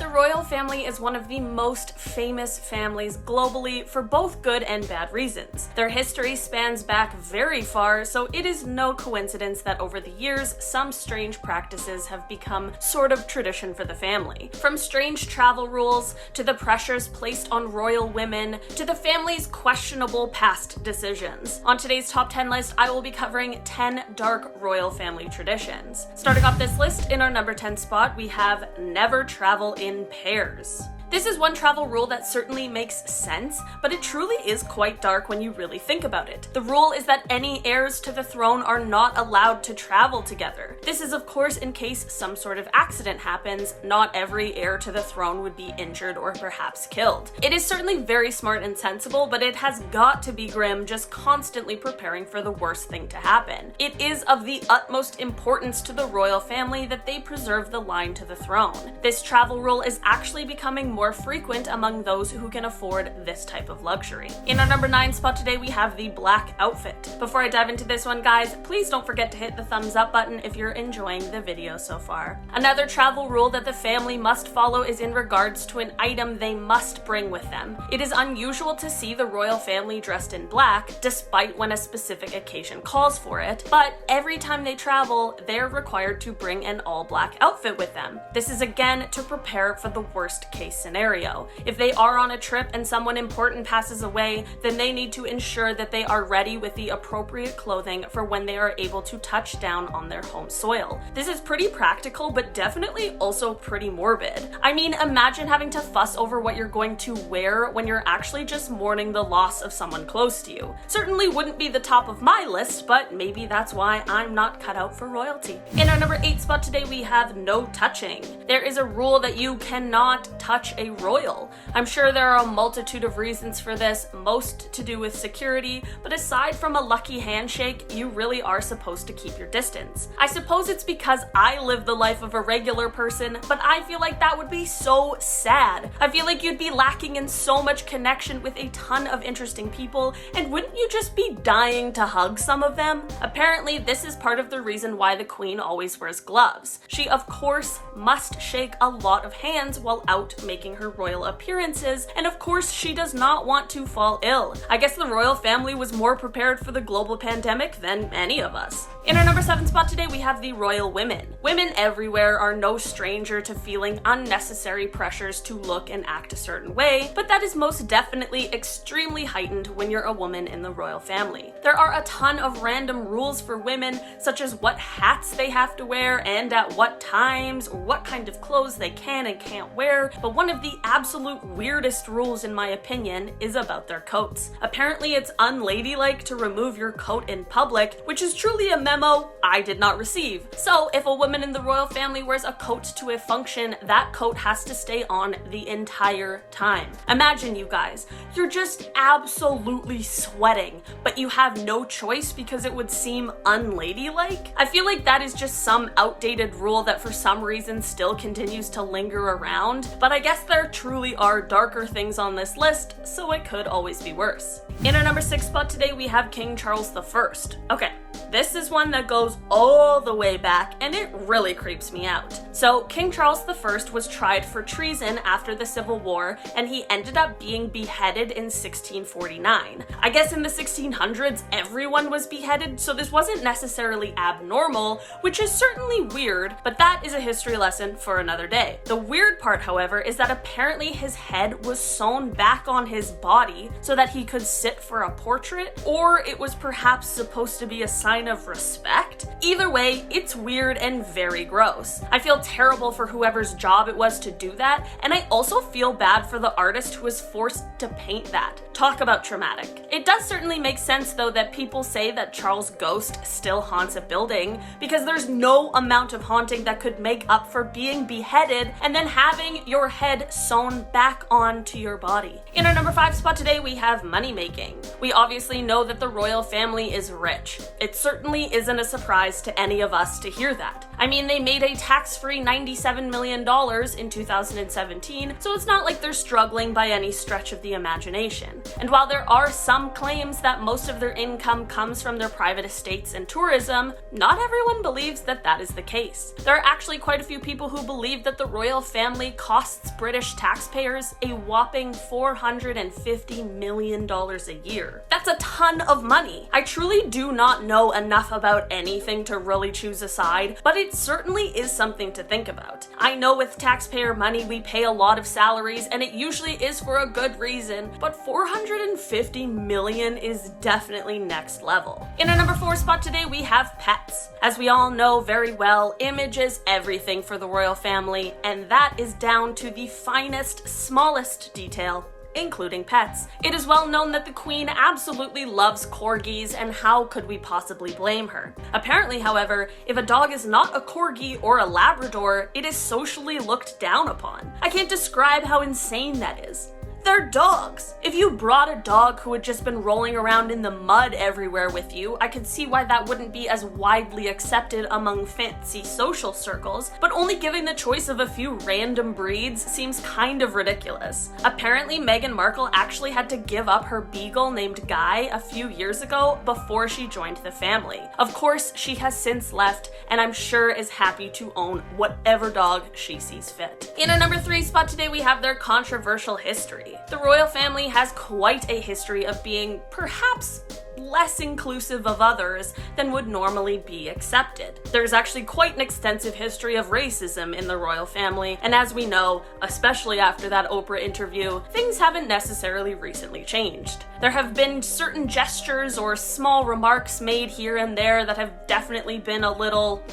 The royal family is one of the most famous families globally for both good and bad reasons. Their history spans back very far, so it is no coincidence that over the years, some strange practices have become sort of tradition for the family. From strange travel rules, to the pressures placed on royal women, to the family's questionable past decisions. On today's top 10 list, I will be covering 10 dark royal family traditions. Starting off this list, in our number 10 spot, we have never travel in pairs. This is one travel rule that certainly makes sense, but it truly is quite dark when you really think about it. The rule is that any heirs to the throne are not allowed to travel together. This is of course in case some sort of accident happens. Not every heir to the throne would be injured or perhaps killed. It is certainly very smart and sensible, but it has got to be grim just constantly preparing for the worst thing to happen. It is of the utmost importance to the royal family that they preserve the line to the throne. This travel rule is actually becoming more frequent among those who can afford this type of luxury. In our number 9 spot today, we have the black outfit. Before I dive into this one, guys, please don't forget to hit the thumbs up button if you're enjoying the video so far. Another travel rule that the family must follow is in regards to an item they must bring with them. It is unusual to see the royal family dressed in black, despite when a specific occasion calls for it, but every time they travel, they're required to bring an all-black outfit with them. This is again to prepare for the worst case scenario. If they are on a trip and someone important passes away, then they need to ensure that they are ready with the appropriate clothing for when they are able to touch down on their home soil. This is pretty practical, but definitely also pretty morbid. I mean, imagine having to fuss over what you're going to wear when you're actually just mourning the loss of someone close to you. Certainly wouldn't be the top of my list, but maybe that's why I'm not cut out for royalty. In our number 8 spot today, we have no touching. There is a rule that you cannot touch a royal. I'm sure there are a multitude of reasons for this, most to do with security, but aside from a lucky handshake, you really are supposed to keep your distance. I suppose it's because I live the life of a regular person, but I feel like that would be so sad. I feel like you'd be lacking in so much connection with a ton of interesting people, and wouldn't you just be dying to hug some of them? Apparently, this is part of the reason why the queen always wears gloves. She, of course, must shake a lot of hands while out making her royal appearances, and of course she does not want to fall ill. I guess the royal family was more prepared for the global pandemic than any of us. In our number 7 spot today, we have the royal women. Women everywhere are no stranger to feeling unnecessary pressures to look and act a certain way, but that is most definitely extremely heightened when you're a woman in the royal family. There are a ton of random rules for women, such as what hats they have to wear and at what times, or what kind of clothes they can and can't wear, but one of the absolute weirdest rules in my opinion is about their coats. Apparently it's unladylike to remove your coat in public, which is truly a memo I did not receive. So if a woman in the royal family wears a coat to a function, that coat has to stay on the entire time. Imagine, you guys, you're just absolutely sweating, but you have no choice because it would seem unladylike. I feel like that is just some outdated rule that for some reason still continues to linger around, but I guess there truly are darker things on this list, so it could always be worse. In our number 6 spot today, we have King Charles I. Okay, this is one that goes all the way back, and it really creeps me out. So, King Charles I was tried for treason after the Civil War, and he ended up being beheaded in 1649. I guess in the 1600s, everyone was beheaded, so this wasn't necessarily abnormal, which is certainly weird, but that is a history lesson for another day. The weird part, however, is that apparently his head was sewn back on his body so that he could sit for a portrait, or it was perhaps supposed to be a sign of respect. Either way, it's weird and very gross. I feel terrible for whoever's job it was to do that, and I also feel bad for the artist who was forced to paint that. Talk about traumatic. It does certainly make sense though that people say that Charles' ghost still haunts a building, because there's no amount of haunting that could make up for being beheaded and then having your head sewn back onto your body. In our number 5 spot today, we have money making. We obviously know that the royal family is rich. It certainly isn't a surprise to any of us to hear that. I mean, they made a tax-free $97 million in 2017, so it's not like they're struggling by any stretch of the imagination. And while there are some claims that most of their income comes from their private estates and tourism, not everyone believes that that is the case. There are actually quite a few people who believe that the royal family costs British taxpayers a whopping $450 million a year. That's a ton of money. I truly do not know enough about anything to really choose a side, but it certainly is something to think about. I know with taxpayer money we pay a lot of salaries and it usually is for a good reason, but $450 million is definitely next level. In our number 4 spot today we have pets. As we all know very well, image is everything for the royal family, and that is down to the finest, smallest detail, including pets. It is well known that the Queen absolutely loves corgis, and how could we possibly blame her? Apparently, however, if a dog is not a corgi or a Labrador, it is socially looked down upon. I can't describe how insane that is. They're dogs. If you brought a dog who had just been rolling around in the mud everywhere with you, I could see why that wouldn't be as widely accepted among fancy social circles, but only giving the choice of a few random breeds seems kind of ridiculous. Apparently, Meghan Markle actually had to give up her beagle named Guy a few years ago before she joined the family. Of course, she has since left, and I'm sure is happy to own whatever dog she sees fit. In our number 3 spot today, we have their controversial history. The royal family has quite a history of being perhaps less inclusive of others than would normally be accepted. There's actually quite an extensive history of racism in the royal family, and as we know, especially after that Oprah interview, things haven't necessarily recently changed. There have been certain gestures or small remarks made here and there that have definitely been a little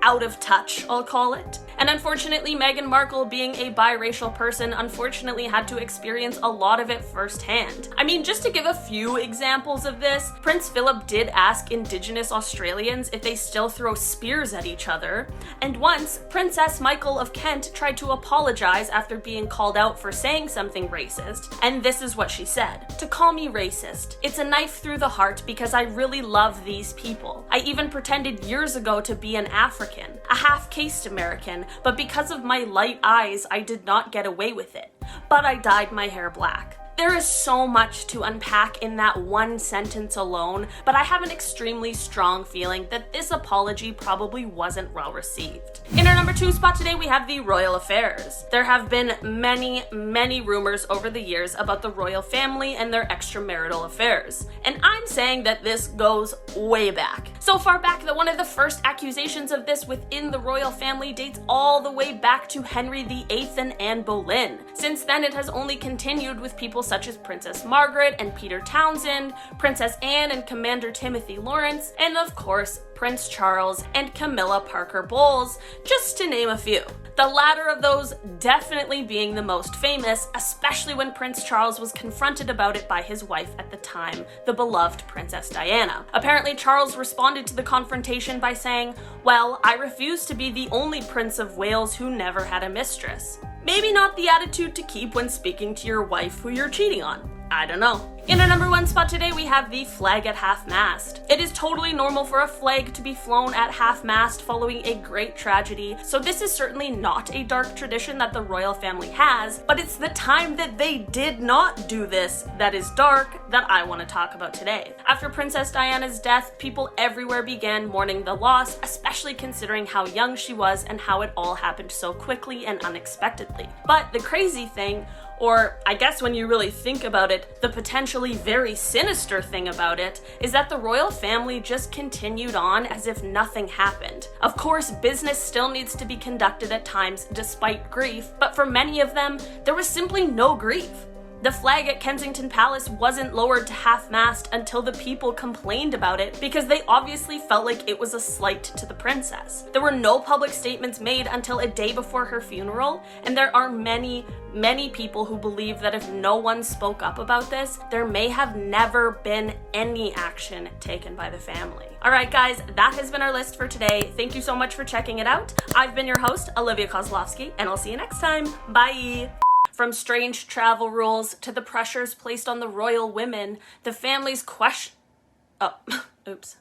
out of touch, I'll call it. And unfortunately, Meghan Markle, being a biracial person, unfortunately had to experience a lot of it firsthand. I mean, just to give a few examples of this, Prince Philip did ask Indigenous Australians if they still throw spears at each other, and once, Princess Michael of Kent tried to apologize after being called out for saying something racist, and this is what she said: "To call me racist, it's a knife through the heart because I really love these people. I even pretended years ago to be an African, a half-caste American, but because of my light eyes, I did not get away with it. But I dyed my hair black." There is so much to unpack in that one sentence alone, but I have an extremely strong feeling that this apology probably wasn't well received. In our number 2 spot today, we have the royal affairs. There have been many rumors over the years about the royal family and their extramarital affairs, and I'm saying that this goes way back. So far back that one of the first accusations of this within the royal family dates all the way back to Henry VIII and Anne Boleyn. Since then, it has only continued with people such as Princess Margaret and Peter Townsend, Princess Anne and Commander Timothy Lawrence, and of course, Prince Charles and Camilla Parker Bowles, just to name a few. The latter of those definitely being the most famous, especially when Prince Charles was confronted about it by his wife at the time, the beloved Princess Diana. Apparently, Charles responded to the confrontation by saying, "Well, I refuse to be the only Prince of Wales who never had a mistress." Maybe not the attitude to keep when speaking to your wife who you're cheating on. I don't know. In our number 1 spot today, we have the flag at half-mast. It is totally normal for a flag to be flown at half-mast following a great tragedy, so this is certainly not a dark tradition that the royal family has, but it's the time that they did not do this that is dark that I want to talk about today. After Princess Diana's death, people everywhere began mourning the loss, especially considering how young she was and how it all happened so quickly and unexpectedly. But the crazy thing, or I guess when you really think about it, the potentially very sinister thing about it, is that the royal family just continued on as if nothing happened. Of course, business still needs to be conducted at times despite grief, but for many of them, there was simply no grief. The flag at Kensington Palace wasn't lowered to half-mast until the people complained about it because they obviously felt like it was a slight to the princess. There were no public statements made until a day before her funeral, and there are many people who believe that if no one spoke up about this, there may have never been any action taken by the family. Alright guys, that has been our list for today. Thank you so much for checking it out. I've been your host, Olivia Kozlowski, and I'll see you next time. Bye! From strange travel rules to the pressures placed on the royal women, the family's question... Oh, oops.